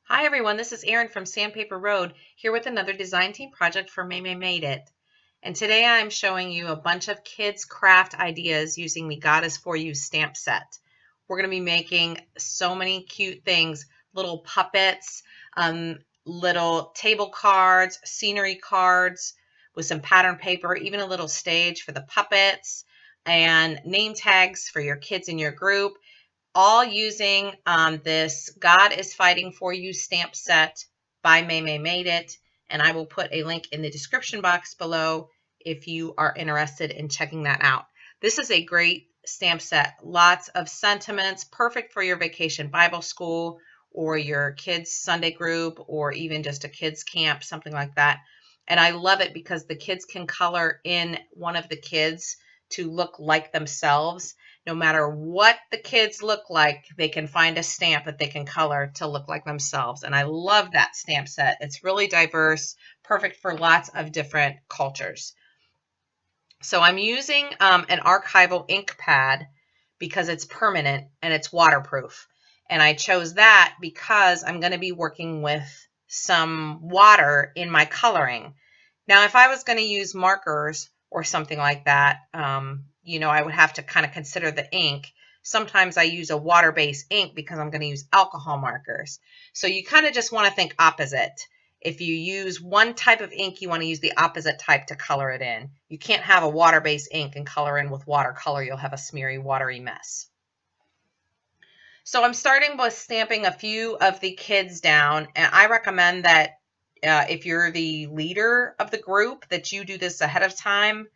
Hi everyone, this is Erin from Sandpaper Road here with another design team project for Maymay Made It. And today I'm showing you a bunch of kids craft ideas using the God Is For You stamp set. We're going to be making so many cute things, little puppets, little table cards, scenery cards with some pattern paper, even a little stage for the puppets, and name tags for your kids in your group, all using this God Is Fighting For You stamp set by Maymay Made It. And I will put a link in the description box below if you are interested in checking that out. This is a great stamp set. Lots of sentiments, perfect for your vacation Bible school or your kids' Sunday group or even just a kids' camp, something like that. And I love it because the kids can color in one of the kids to look like themselves. No matter what the kids look like, they can find a stamp that they can color to look like themselves. And I love that stamp set. It's really diverse, perfect for lots of different cultures. So I'm using an Archival ink pad because it's permanent and it's waterproof. And I chose that because I'm going to be working with some water in my coloring. Now, if I was going to use markers or something like that, I would have to kind of consider the ink. Sometimes I use a water-based ink because I'm going to use alcohol markers. So you kind of just want to think opposite. If you use one type of ink, you want to use the opposite type to color it in. You can't have a water-based ink and color in with watercolor. You'll have a smeary, watery mess. So I'm starting with stamping a few of the kids down, and I recommend that if you're the leader of the group, that you do this ahead of time.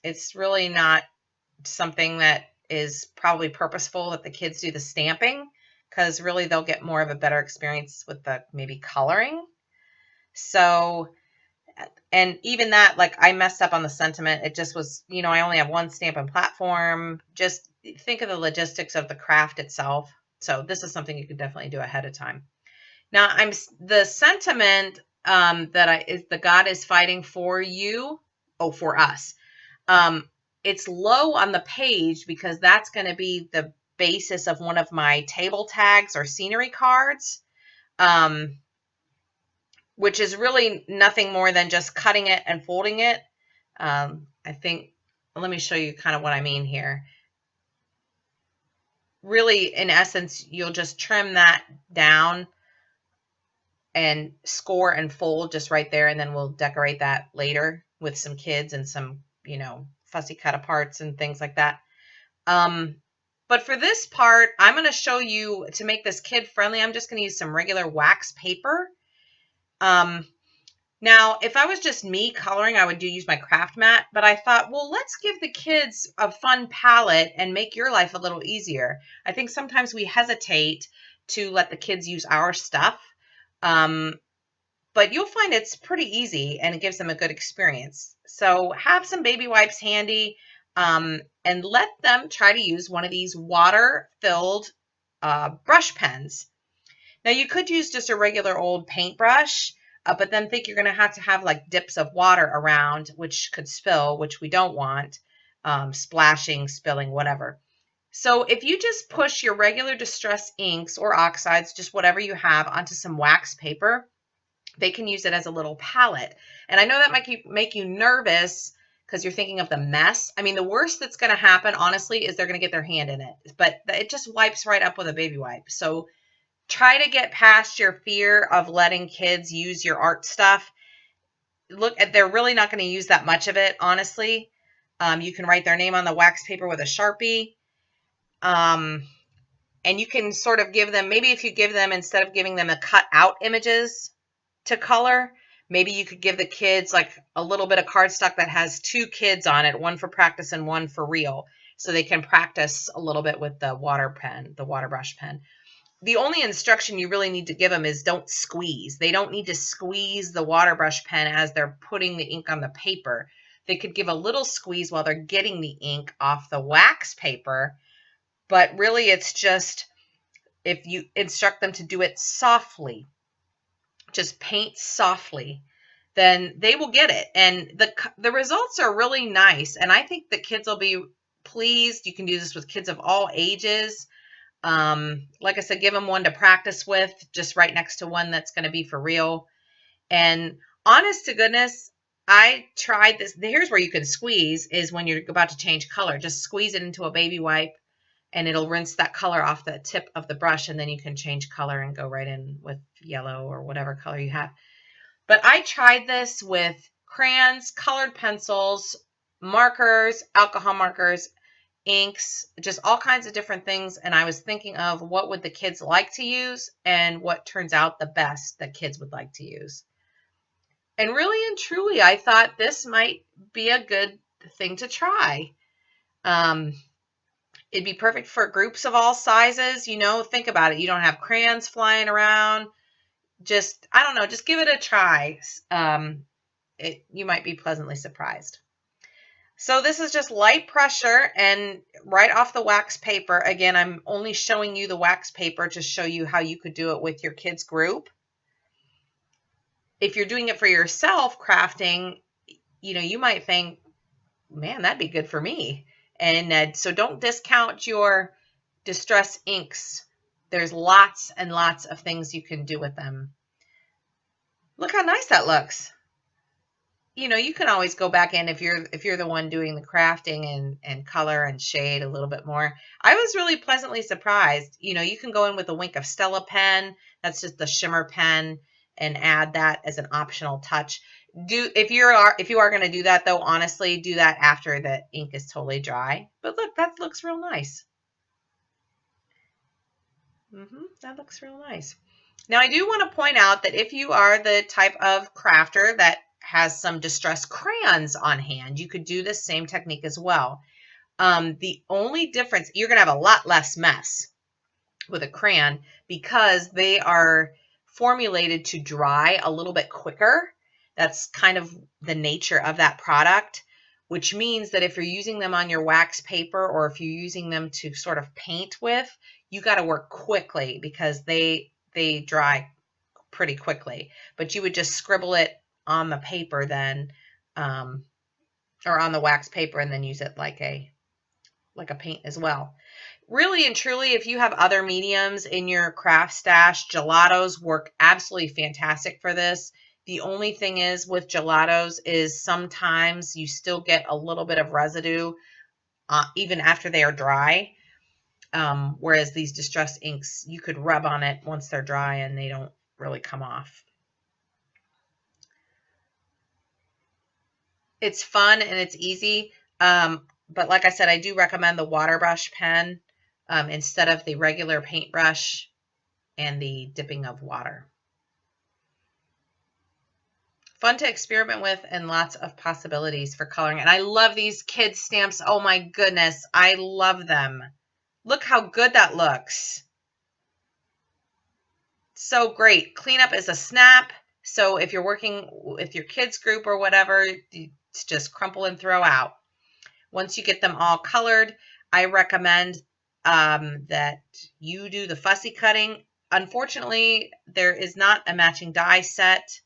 It's really not something that is probably purposeful that the kids do the stamping, because really they'll get more of a better experience with the maybe coloring. So, and even that, like I messed up on the sentiment. It just was, I only have one stamping platform. Just think of the logistics of the craft itself. So this is something you could definitely do ahead of time. Now the sentiment is the God is fighting for you. Oh, for us. It's low on the page because that's going to be the basis of one of my table tags or scenery cards, which is really nothing more than just cutting it and folding it. I think, let me show you kind of what I mean here. Really, in essence, you'll just trim that down and score and fold just right there, and then we'll decorate that later with some kids and some, fussy cut aparts and things like that. But for this part, I'm going to show you, to make this kid friendly, I'm just going to use some regular wax paper. Now, if I was just me coloring, I would use my craft mat, but I thought, well, let's give the kids a fun palette and make your life a little easier. I think sometimes we hesitate to let the kids use our stuff. But you'll find it's pretty easy and it gives them a good experience. So have some baby wipes handy, and let them try to use one of these water-filled brush pens. Now you could use just a regular old paintbrush, but then think you're going to have like dips of water around, which could spill, which we don't want, splashing, spilling, whatever. So if you just push your regular distress inks or oxides, just whatever you have, onto some wax paper, they can use it as a little palette. And I know that might make you nervous because you're thinking of the mess. I mean, the worst that's going to happen, honestly, is they're going to get their hand in it. But it just wipes right up with a baby wipe. So try to get past your fear of letting kids use your art stuff. They're really not going to use that much of it, honestly. You can write their name on the wax paper with a Sharpie. And you can sort of give them, maybe if you give them, instead of giving them the cut out images to color, maybe you could give the kids like a little bit of cardstock that has two kids on it, one for practice and one for real, so they can practice a little bit with the water pen, the water brush pen. The only instruction you really need to give them is don't squeeze. They don't need to squeeze the water brush pen as they're putting the ink on the paper. They could give a little squeeze while they're getting the ink off the wax paper, but really it's just, if you instruct them to do it softly, just paint softly, then they will get it. And the results are really nice. And I think the kids will be pleased. You can do this with kids of all ages. Like I said, give them one to practice with, just right next to one that's going to be for real. And honest to goodness, I tried this. Here's where you can squeeze, is when you're about to change color. Just squeeze it into a baby wipe and it'll rinse that color off the tip of the brush, and then you can change color and go right in with yellow or whatever color you have. But I tried this with crayons, colored pencils, markers, alcohol markers, inks, just all kinds of different things. And I was thinking of what would the kids like to use and what turns out the best that kids would like to use. And really and truly, I thought this might be a good thing to try. It'd be perfect for groups of all sizes. You know, think about it. You don't have crayons flying around. Just, I don't know, just give it a try. You might be pleasantly surprised. So this is just light pressure and right off the wax paper. Again, I'm only showing you the wax paper to show you how you could do it with your kids group. If you're doing it for yourself, crafting, you know, you might think, man, that'd be good for me. And so don't discount your distress inks. There's lots and lots of things you can do with them. Look how nice that looks. You know, you can always go back in if you're the one doing the crafting and color and shade a little bit more. I was really pleasantly surprised. You know, you can go in with a wink of Stella pen. That's just the Shimmer pen, and add that as an optional touch. If you are going to do that, though, honestly, do that after the ink is totally dry. But look, that looks real nice. That looks real nice. Now, I do want to point out that if you are the type of crafter that has some distress crayons on hand, you could do the same technique as well. The only difference, you're going to have a lot less mess with a crayon because they are formulated to dry a little bit quicker. That's kind of the nature of that product, which means that if you're using them on your wax paper or if you're using them to sort of paint with, you got to work quickly because they dry pretty quickly. But you would just scribble it on the paper then, or on the wax paper, and then use it like a paint as well. Really and truly, if you have other mediums in your craft stash, gelatos work absolutely fantastic for this. The only thing is with gelatos is sometimes you still get a little bit of residue even after they are dry. Whereas these distress inks, you could rub on it once they're dry and they don't really come off. It's fun and it's easy. But like I said, I do recommend the water brush pen instead of the regular paintbrush and the dipping of water. Fun to experiment with and lots of possibilities for coloring. And I love these kids stamps. Oh my goodness, I love them. Look how good that looks. So great. Cleanup is a snap. So if you're working with your kids group or whatever, it's just crumple and throw out. Once you get them all colored, I recommend that you do the fussy cutting. Unfortunately, there is not a matching die set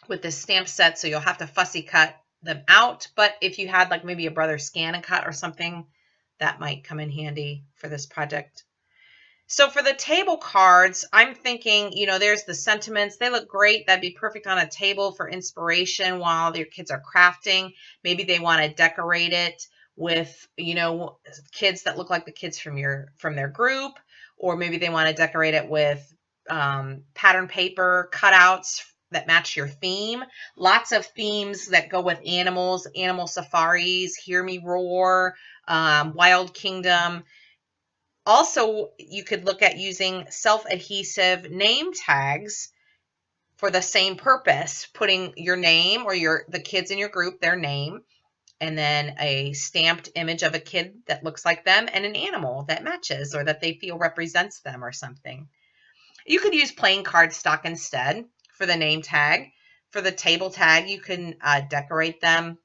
with this stamp set, so you'll have to fussy cut them out. But if you had like maybe a brother scan and cut or something, that might come in handy for this project. So for the table cards, I'm thinking, you know, there's the sentiments. They look great. That'd be perfect on a table for inspiration while your kids are crafting. Maybe they want to decorate it with, you know, kids that look like the kids from their group, or maybe they want to decorate it with pattern paper cutouts that match your theme. Lots of themes that go with animals, animal safaris, hear me roar, wild kingdom. Also, you could look at using self-adhesive name tags for the same purpose, putting your name or the kids in your group, their name, and then a stamped image of a kid that looks like them and an animal that matches or that they feel represents them or something. You could use plain cardstock instead for the name tag. For the table tag, you can decorate them.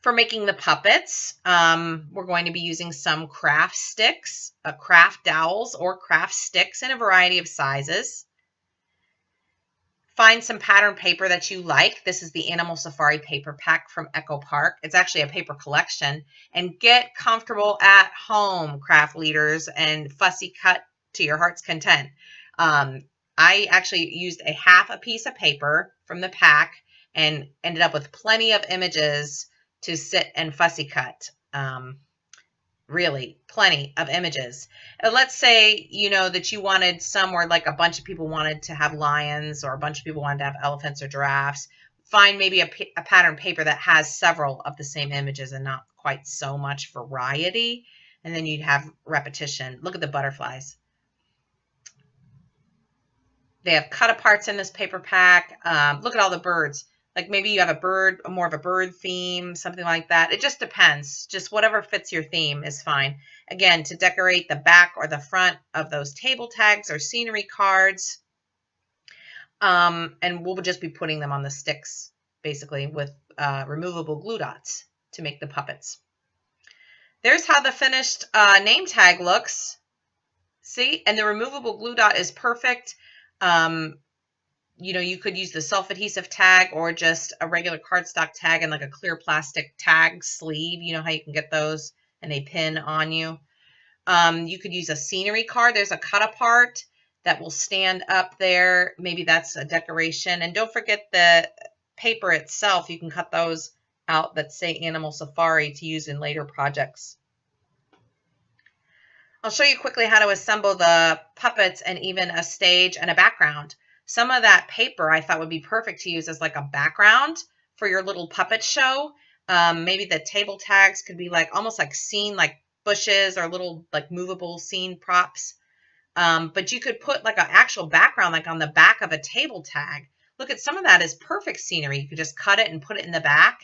For making the puppets, we're going to be using some craft sticks, craft dowels, or craft sticks in a variety of sizes. Find some pattern paper that you like. This is the Animal Safari paper pack from Echo Park. It's actually a paper collection. And get comfortable at home, craft leaders, and fussy cut to your heart's content. I actually used a half a piece of paper from the pack and ended up with plenty of images to sit and fussy cut. Really plenty of images. Let's say, you know, that you wanted somewhere like a bunch of people wanted to have lions or a bunch of people wanted to have elephants or giraffes. Find maybe a pattern paper that has several of the same images and not quite so much variety. And then you'd have repetition. Look at the butterflies. They have cut aparts in this paper pack. Look at all the birds. Like maybe you have a bird, more of a bird theme, something like that. It just depends. Just whatever fits your theme is fine. Again, to decorate the back or the front of those table tags or scenery cards. And we'll just be putting them on the sticks, basically, with removable glue dots to make the puppets. There's how the finished name tag looks. See? And the removable glue dot is perfect. You know, you could use the self-adhesive tag or just a regular cardstock tag and like a clear plastic tag sleeve. You know how you can get those and they pin on you. You could use a scenery card. There's a cut apart that will stand up there. Maybe that's a decoration. And don't forget the paper itself. You can cut those out that say Animal Safari to use in later projects. I'll show you quickly how to assemble the puppets and even a stage and a background. Some of that paper I thought would be perfect to use as like a background for your little puppet show. Maybe the table tags could be like almost like scene, like bushes or little like movable scene props. But you could put like an actual background like on the back of a table tag. Look at some of that is perfect scenery. You could just cut it and put it in the back.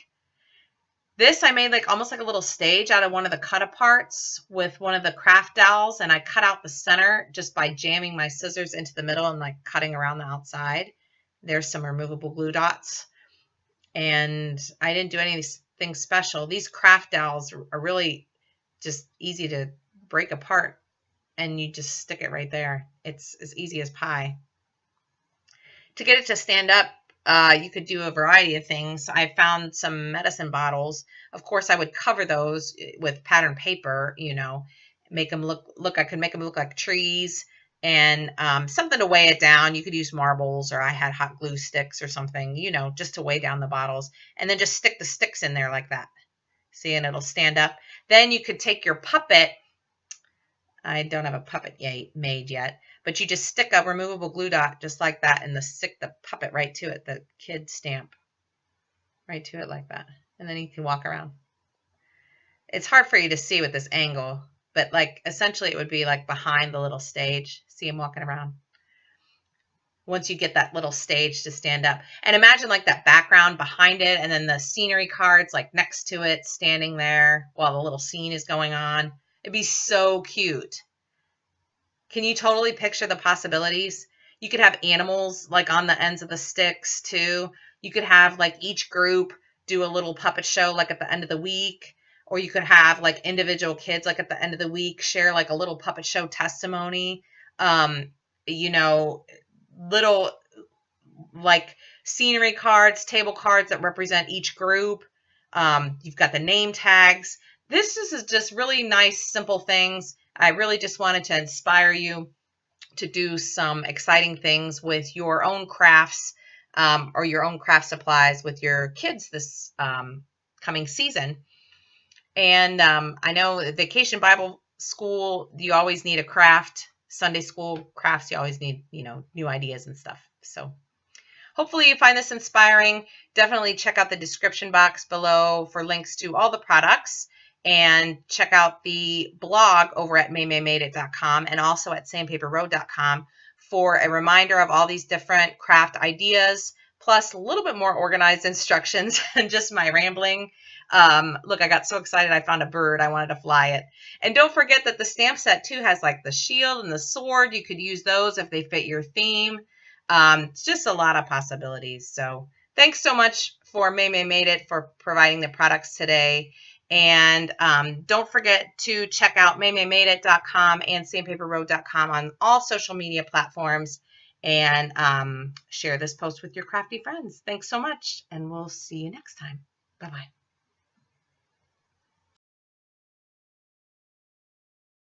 This I made like almost like a little stage out of one of the cut aparts with one of the craft dowels, and I cut out the center just by jamming my scissors into the middle and like cutting around the outside. There's some removable glue dots, and I didn't do anything special. These craft dowels are really just easy to break apart, and you just stick it right there. It's as easy as pie. To get it to stand up, you could do a variety of things. I found some medicine bottles. Of course, I would cover those with pattern paper, you know, make them look, I could make them look like trees and something to weigh it down. You could use marbles, or I had hot glue sticks or something, you know, just to weigh down the bottles, and then just stick the sticks in there like that. See, and it'll stand up. Then you could take your puppet. I don't have a puppet made yet, but you just stick a removable glue dot just like that and stick the puppet right to it, the kid stamp right to it like that. And then you can walk around. It's hard for you to see with this angle, but like essentially it would be like behind the little stage. See him walking around. Once you get that little stage to stand up. And imagine like that background behind it and then the scenery cards like next to it standing there while the little scene is going on. It'd be so cute. Can you totally picture the possibilities? You could have animals like on the ends of the sticks too. You could have like each group do a little puppet show like at the end of the week. Or you could have like individual kids like at the end of the week share like a little puppet show testimony. You know, little like scenery cards, table cards that represent each group. You've got the name tags. This is just really nice, simple things. I really just wanted to inspire you to do some exciting things with your own crafts or your own craft supplies with your kids this coming season. And I know Vacation Bible School, you always need a craft. Sunday school crafts, you always need, you know, new ideas and stuff. So hopefully you find this inspiring. Definitely check out the description box below for links to all the products. And check out the blog over at maymaymadeit.com and also at sandpaperroad.com for a reminder of all these different craft ideas, plus a little bit more organized instructions than just my rambling. Look, I got so excited I found a bird. I wanted to fly it. And don't forget that the stamp set too has like the shield and the sword. You could use those if they fit your theme. It's just a lot of possibilities. So thanks so much for Maymay Made It for providing the products today. And don't forget to check out maymaymadeit.com and sandpaperroad.com on all social media platforms. and share this post with your crafty friends. Thanks so much, and we'll see you next time. Bye-bye.